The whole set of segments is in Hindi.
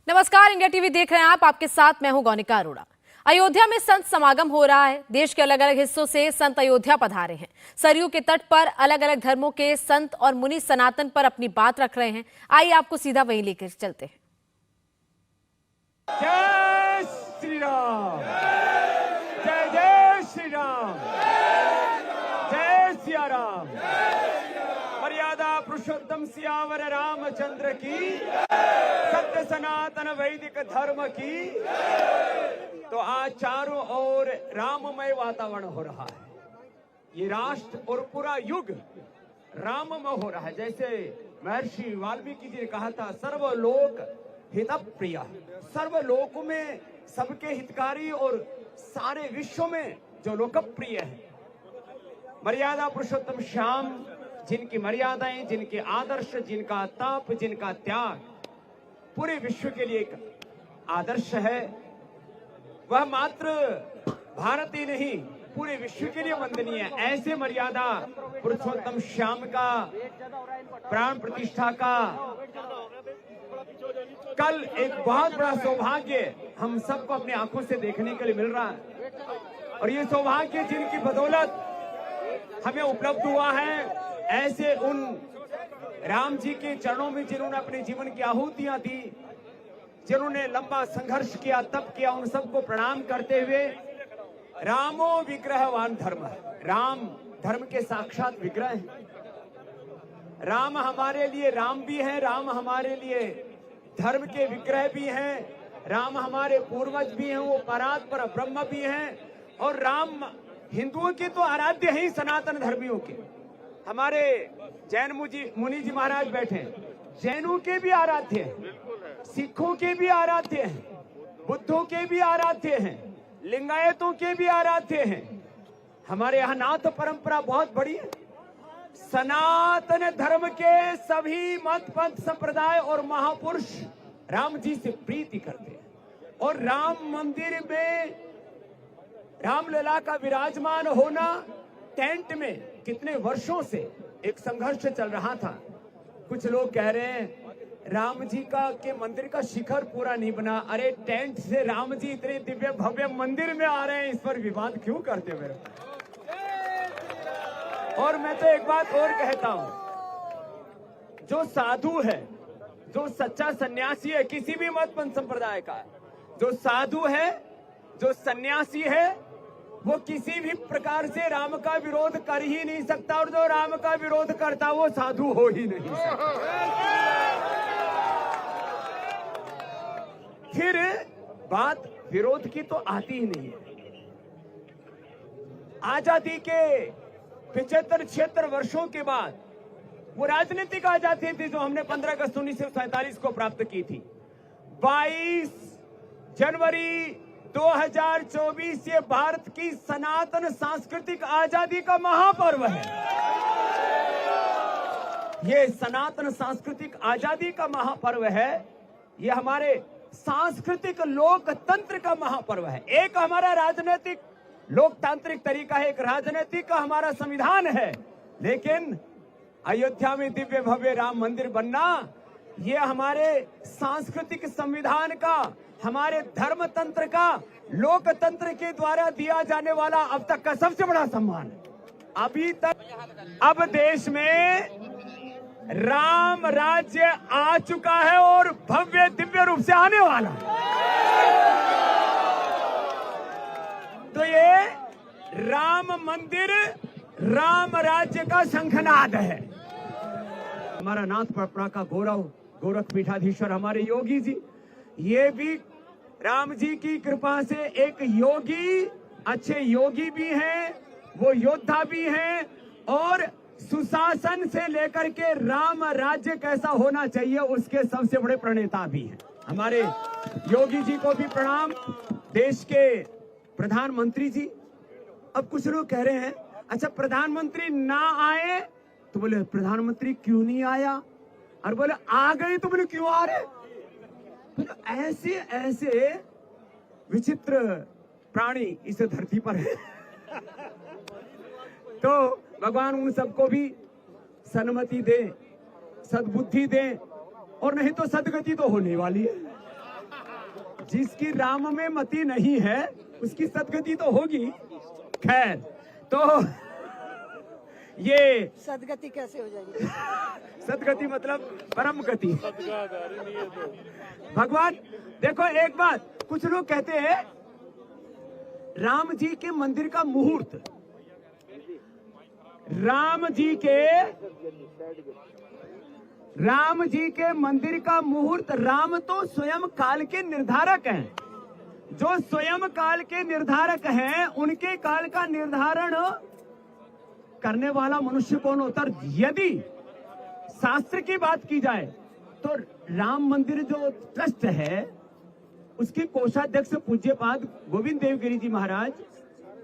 नमस्कार, इंडिया टीवी देख रहे हैं आप। आपके साथ मैं हूं गौनिका अरोड़ा। अयोध्या में संत समागम हो रहा है। देश के अलग अलग हिस्सों से संत अयोध्या पधारे हैं। सरयू के तट पर अलग अलग धर्मों के संत और मुनि सनातन पर अपनी बात रख रहे हैं। आइए आपको सीधा वहीं लेकर चलते हैं। जय श्री राम, जय जय श्री राम, जय सिया राम। मर्यादा पुरुषोत्तम सियावर रामचंद्र की, सत्य सनातन वैदिक धर्म की। तो आज चारों ओर राममय वातावरण हो रहा है। ये राष्ट्र और पूरा युग राममय हो रहा है। जैसे महर्षि वाल्मीकि जी ने कहा था, सर्वलोक हितप्रिय, सर्वलोक में सबके हितकारी और सारे विश्व में जो लोकप्रिय है। मर्यादा पुरुषोत्तम श्याम, जिनकी मर्यादाएं, जिनके आदर्श, जिनका ताप, जिनका त्याग पूरे विश्व के लिए एक आदर्श है, वह मात्र भारत ही नहीं पूरे विश्व के लिए वंदनीय है। ऐसे मर्यादा पुरुषोत्तम श्याम का प्राण प्रतिष्ठा का कल एक बहुत बड़ा सौभाग्य हम सबको अपनी आंखों से देखने के लिए मिल रहा है। और ये सौभाग्य जिनकी बदौलत हमें उपलब्ध हुआ है, ऐसे उन राम जी के चरणों में जिन्होंने अपने जीवन की आहुतियां दी, जिन्होंने लंबा संघर्ष किया, तप किया, उन सबको प्रणाम करते हुए, रामो विग्रहवान धर्म, राम धर्म के साक्षात विग्रह हैं। राम हमारे लिए राम भी है, राम हमारे लिए धर्म के विग्रह भी हैं, राम हमारे पूर्वज भी हैं, वो परात्पर ब्रह्म भी हैं। और राम हिंदुओं के तो आराध्य हैं, सनातन धर्मियों के। हमारे जैन मुनि जी महाराज बैठे हैं, जैनों के भी आराध्य हैं, सिखों के भी आराध्य हैं, बुद्धों के भी आराध्य हैं, लिंगायतों के भी आराध्य हैं। हमारे यहाँ नाथ परंपरा बहुत बड़ी है। सनातन धर्म के सभी मत पंथ संप्रदाय और महापुरुष राम जी से प्रीति करते हैं। और राम मंदिर में रामलला का विराजमान होना, टेंट में कितने वर्षों से एक संघर्ष चल रहा था। कुछ लोग कह रहे हैं राम जी का के मंदिर का शिखर पूरा नहीं बना। अरे टेंट से राम जी इतने दिव्य भव्य मंदिर में आ रहे हैं, इस पर विवाद क्यों करते हो मेरे? और मैं तो एक बात और कहता हूं, जो साधु है, जो सच्चा सन्यासी है किसी भी मत पंथ संप्रदाय का, जो साधु है, जो सन्यासी है, वो किसी भी प्रकार से राम का विरोध कर ही नहीं सकता। और जो राम का विरोध करता वो साधु हो ही नहीं सकता। फिर बात विरोध की तो आती ही नहीं है। आजादी के 75-76 वर्षों के बाद वो राजनीतिक आजादी थी जो हमने 15 अगस्त 1947 को प्राप्त की थी। 22 जनवरी 2024 ये भारत की सनातन सांस्कृतिक आजादी का महापर्व है। ये सनातन सांस्कृतिक आजादी का महापर्व है। ये हमारे सांस्कृतिक लोकतंत्र का महापर्व है। एक हमारा राजनीतिक लोकतांत्रिक तरीका है, एक राजनीतिक का हमारा संविधान है। लेकिन अयोध्या में दिव्य भव्य राम मंदिर बनना, ये हमारे सांस्कृतिक संविधान का, हमारे धर्म तंत्र का, लोकतंत्र के द्वारा दिया जाने वाला अब तक का सबसे बड़ा सम्मान है। अभी तक अब देश में राम राज्य आ चुका है और भव्य दिव्य रूप से आने वाला है। तो ये राम मंदिर, राम राज्य का शंखनाद है। हमारा नाथ परंपरा का गौरव गोरख पीठाधीश्वर हमारे योगी जी, ये भी राम जी की कृपा से एक योगी, अच्छे योगी भी हैं, वो योद्धा भी हैं, और सुशासन से लेकर के राम राज्य कैसा होना चाहिए उसके सबसे बड़े प्रणेता भी हैं। हमारे योगी जी को भी प्रणाम। देश के प्रधानमंत्री जी, अब कुछ लोग कह रहे हैं अच्छा प्रधानमंत्री ना आए तो बोले प्रधानमंत्री क्यों नहीं आया, और बोले आ गए तो बोले क्यों आ रहे। तो ऐसे ऐसे विचित्र प्राणी इस धरती पर है। तो भगवान उन सबको भी सन्मति दे, सद्बुद्धि दे, और नहीं तो सदगति तो होने वाली है। जिसकी राम में मति नहीं है उसकी सदगति तो होगी। खैर, तो ये सदगति कैसे हो जाएगी? सदगति मतलब परम गति। भगवान देखो, एक बात कुछ लोग कहते हैं राम जी के मंदिर का मुहूर्त, राम जी के मंदिर का मुहूर्त, राम तो स्वयं काल के निर्धारक हैं। जो स्वयं काल के निर्धारक हैं उनके काल का निर्धारण करने वाला मनुष्य कौन होता है? यदि शास्त्र की बात की जाए तो राम मंदिर जो ट्रस्ट है उसके कोषाध्यक्ष पूज्यपाद गोविंद देवगिरी जी महाराज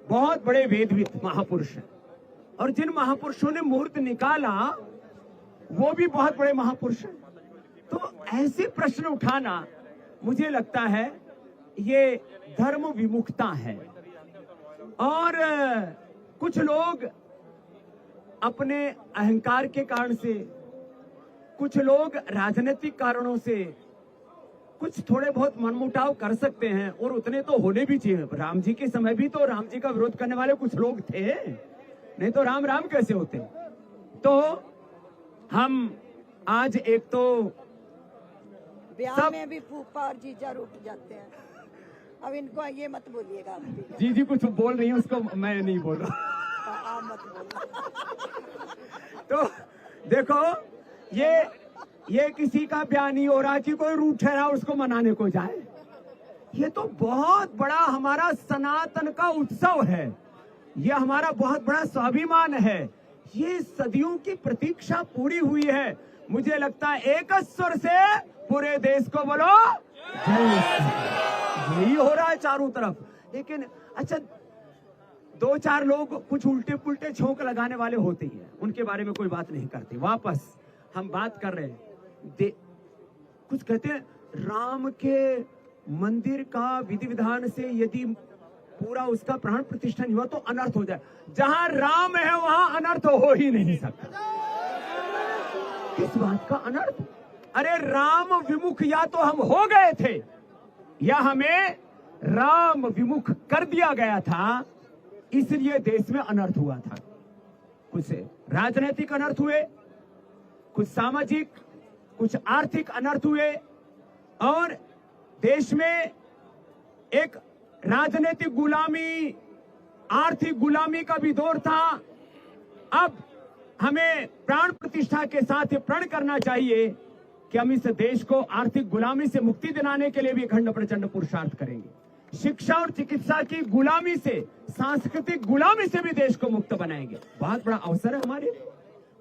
बहुत बड़े वेदविद महापुरुष हैं, और जिन महापुरुषों ने मुहूर्त निकाला वो भी बहुत बड़े महापुरुष हैं। तो ऐसे प्रश्न उठाना मुझे लगता है ये धर्म विमुखता है। और कुछ लोग अपने अहंकार के कारण से, कुछ लोग राजनीतिक कारणों से कुछ थोड़े बहुत मनमुटाव कर सकते हैं, और उतने तो होने भी चाहिए। राम जी के समय भी तो राम जी का विरोध करने वाले कुछ लोग थे, नहीं तो राम राम कैसे होते। तो हम आज एक तो ब्याह में भी फूफा और जीजा रूठ जाते हैं। अब इनको ये मत बोलिएगा आप भी। जी कुछ बोल रही हैं, उसको मैं नहीं बोल रहा। आप मत बोलिए। तो देखो, ये किसी का ब्याह नहीं हो रहा कि कोई रूठ रहा उसको मनाने को जाए। ये तो बहुत बड़ा हमारा सनातन का उत्सव है, ये हमारा बहुत बड़ा स्वाभिमान है। ये सदियों की प्रतीक्षा पूरी हुई है। मुझे लगता है एक स्वर से पूरे देश को बोलो यही हो रहा है चारों तरफ। लेकिन अच्छा, दो चार लोग कुछ उल्टे पुल्टे झोंक लगाने वाले होते ही हैं, उनके बारे में कोई बात नहीं करते। वापस हम बात कर रहे हैं, कुछ कहते हैं राम के मंदिर का विधि विधान से यदि पूरा उसका प्राण प्रतिष्ठा नहीं हुआ तो अनर्थ हो जाए। जहां राम है वहां अनर्थ हो ही नहीं सकता। किस बात का अनर्थ? अरे राम विमुख या तो हम हो गए थे या हमें राम विमुख कर दिया गया था, इसलिए देश में अनर्थ हुआ था। कुछ राजनीतिक अनर्थ हुए, कुछ सामाजिक, कुछ आर्थिक अनर्थ हुए, और देश में एक राजनीतिक गुलामी, आर्थिक गुलामी का भी दौर था। अब हमें प्राण प्रतिष्ठा के साथ प्रण करना चाहिए कि हम इस देश को आर्थिक गुलामी से मुक्ति दिलाने के लिए भी अखंड प्रचंड पुरुषार्थ करेंगे। शिक्षा और चिकित्सा की गुलामी से, सांस्कृतिक गुलामी से भी देश को मुक्त बनाएंगे। बहुत बड़ा अवसर है हमारे लिए।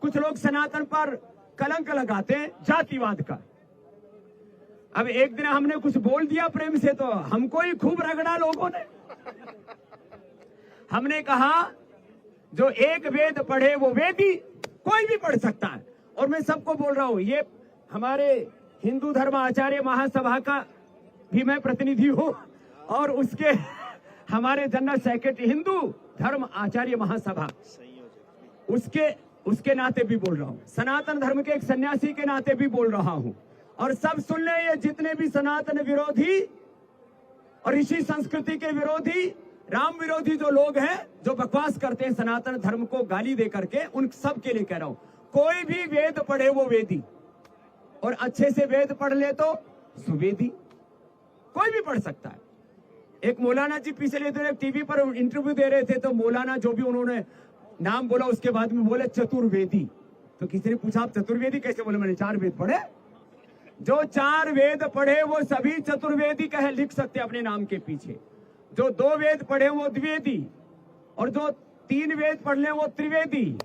कुछ लोग सनातन पर कलंक लगाते हैं जातिवाद का। अब एक दिन हमने कुछ बोल दिया प्रेम से तो हमको ही खूब रगड़ा लोगों ने। हमने कहा जो एक वेद पढ़े वो वेदी, कोई भी पढ़ सकता है। और मैं सबको बोल रहा हूं, ये हमारे हिंदू धर्म आचार्य महासभा का भी मैं प्रतिनिधि हूं, और उसके हमारे जनरल सेक्रेटरी हिंदू धर्म आचार्य महासभा, उसके नाते भी बोल रहा हूं, सनातन धर्म के एक सन्यासी के नाते भी बोल रहा हूं। और सब सुन ले, ये जितने भी सनातन विरोधी और ऋषि संस्कृति के विरोधी, राम विरोधी जो लोग हैं, जो बकवास करते हैं सनातन धर्म को गाली दे करके, उन सब के लिए कह रहा हूं, कोई भी वेद पढ़े वो वेदी, और अच्छे से वेद पढ़ ले तो सुवेदी। कोई भी पढ़ सकता है। एक मौलाना जी पिछले दिन टीवी पर इंटरव्यू दे रहे थे, तो मौलाना जो भी उन्होंने नाम बोला उसके बाद में बोले चतुर्वेदी। तो किसी ने पूछा आप चतुर्वेदी कैसे? बोले मैंने 4 वेद पढ़े। जो 4 वेद पढ़े वो सभी चतुर्वेदी कहे, लिख सकते अपने नाम के पीछे। जो 2 वेद पढ़े वो द्विवेदी, और जो 3 वेद पढ़ ले वो त्रिवेदी,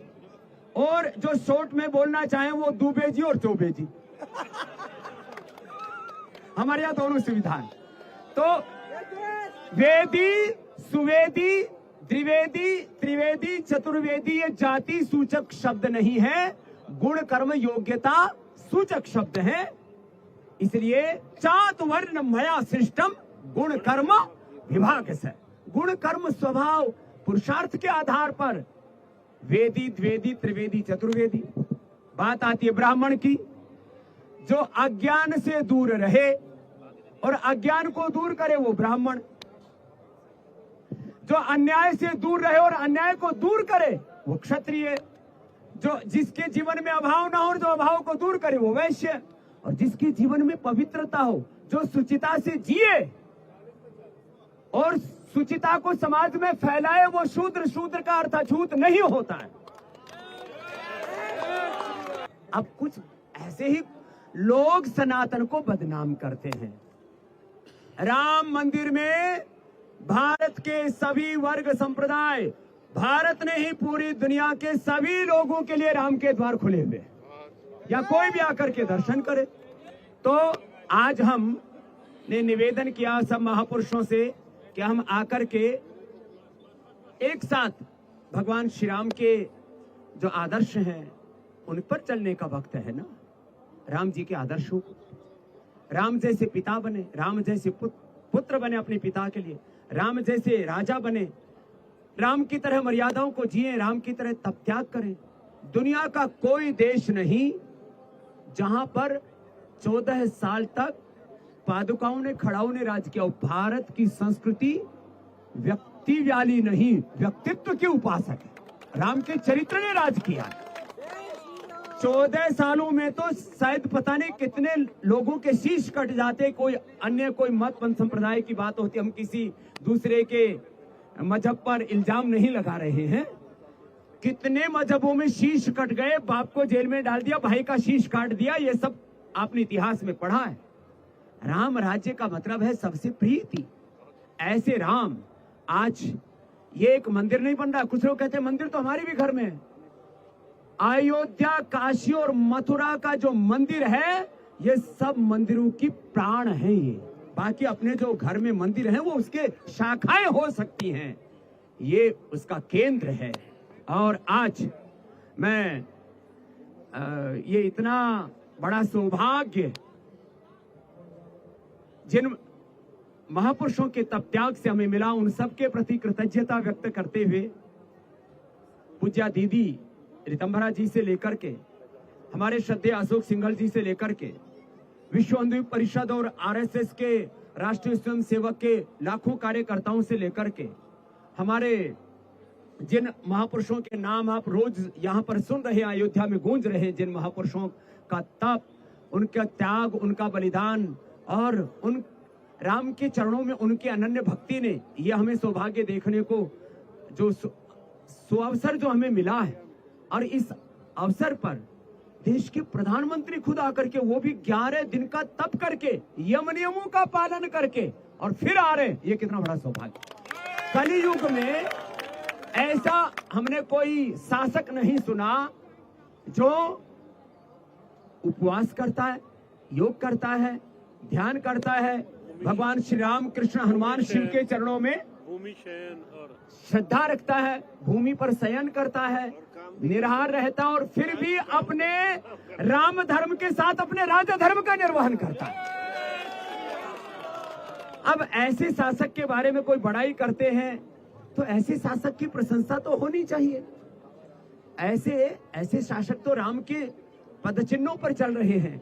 और जो शॉर्ट में बोलना चाहे वो दुबेजी और चौबेजी। हमारे यहाँ दोनों सुविधा है। तो वेदी, सुवेदी, द्विवेदी, त्रिवेदी, चतुर्वेदी ये जाति सूचक शब्द नहीं है, गुण कर्म योग्यता सूचक शब्द है। इसलिए चातुवर्ण मया सृष्टम गुण कर्म विभाग से, गुण कर्म स्वभाव पुरुषार्थ के आधार पर वेदी, द्विवेदी, त्रिवेदी, चतुर्वेदी। बात आती है ब्राह्मण की, जो अज्ञान से दूर रहे और अज्ञान को दूर करे वो ब्राह्मण, जो अन्याय से दूर रहे और अन्याय को दूर करे वो क्षत्रिय, जो जिसके जीवन में अभाव ना हो और जो अभाव को दूर करे वो वैश्य, और जिसके जीवन में पवित्रता हो, जो सुचिता से जिए और सुचिता को समाज में फैलाए वो शूद्र। शूद्र का अर्थ अछूत नहीं होता है। अब कुछ ऐसे ही लोग सनातन को बदनाम करते हैं। राम मंदिर में भारत के सभी वर्ग संप्रदाय, भारत ने ही पूरी दुनिया के सभी लोगों के लिए राम के द्वार खुले हुए, या कोई भी आकर के दर्शन करे। तो आज हमने निवेदन किया सब महापुरुषों से कि हम आकर के एक साथ भगवान श्री राम के जो आदर्श हैं उन पर चलने का वक्त है ना। राम जी के आदर्शों को, राम जैसे पिता बने, राम जैसे पुत्र बने अपने पिता के लिए, राम जैसे राजा बने, राम की तरह मर्यादाओं को जिए, राम की तरह तप त्याग करें। दुनिया का कोई देश नहीं जहां पर 14 साल तक पादुकाओं ने, खड़ाओं ने राज किया। भारत की संस्कृति व्यक्ति वाली नहीं, व्यक्तित्व की उपासक है। राम के चरित्र ने राज किया। 14 सालों में तो शायद पता नहीं कितने लोगों के शीश कट जाते। कोई अन्य कोई मत पंथ संप्रदाय की बात होती, हम किसी दूसरे के मजहब पर इल्जाम नहीं लगा रहे हैं। कितने मजहबों में शीश कट गए, बाप को जेल में डाल दिया, भाई का शीश काट दिया, ये सब आपने इतिहास में पढ़ा है। राम राज्य का मतलब है सबसे प्रीति। ऐसे राम, आज ये एक मंदिर नहीं बन रहा। कुछ लोग कहते हैं मंदिर तो हमारे भी घर में है। अयोध्या, काशी और मथुरा का जो मंदिर है, ये सब मंदिरों की प्राण है। ये बाकी अपने जो घर में मंदिर है वो उसके शाखाएं हो सकती हैं, ये उसका केंद्र है। और आज मैं ये इतना बड़ा सौभाग्य जिन महापुरुषों के तप त्याग से हमें मिला, उन सबके प्रति कृतज्ञता व्यक्त करते हुए पूज्या दीदी रितंभरा जी से लेकर के हमारे श्रद्धेय अशोक सिंघल जी से लेकर के विश्व हिंदू परिषद और आरएसएस के राष्ट्रीय स्वयं सेवक के लाखों कार्यकर्ताओं से लेकर के हमारे जिन महापुरुषों के नाम आप रोज यहाँ पर सुन रहे हैं, अयोध्या में गूंज रहे हैं, जिन महापुरुषों का तप, उनका त्याग, उनका बलिदान और उन राम के चरणों में उनके अनन्य भक्ति ने ये हमें सौभाग्य देखने को जो सुअवसर जो हमें मिला है। और इस अवसर पर देश के प्रधानमंत्री खुद आकर के, वो भी 11 दिन का तप करके, यम नियमों का पालन करके और फिर आ रहे, ये कितना बड़ा सौभाग्य। कलियुग में ऐसा हमने कोई शासक नहीं सुना जो उपवास करता है, योग करता है, ध्यान करता है, भगवान श्री राम कृष्ण हनुमान शिव के चरणों में भूमि शयन और श्रद्धा रखता है, भूमि पर शयन करता है, निराहार रहता है और फिर भी अपने राम धर्म के साथ अपने राजा धर्म का निर्वहन करता है। अब ऐसे शासक के बारे में कोई बड़ाई करते हैं तो ऐसे शासक की प्रशंसा तो होनी चाहिए। ऐसे शासक तो राम के पदचिन्हों पर चल रहे हैं।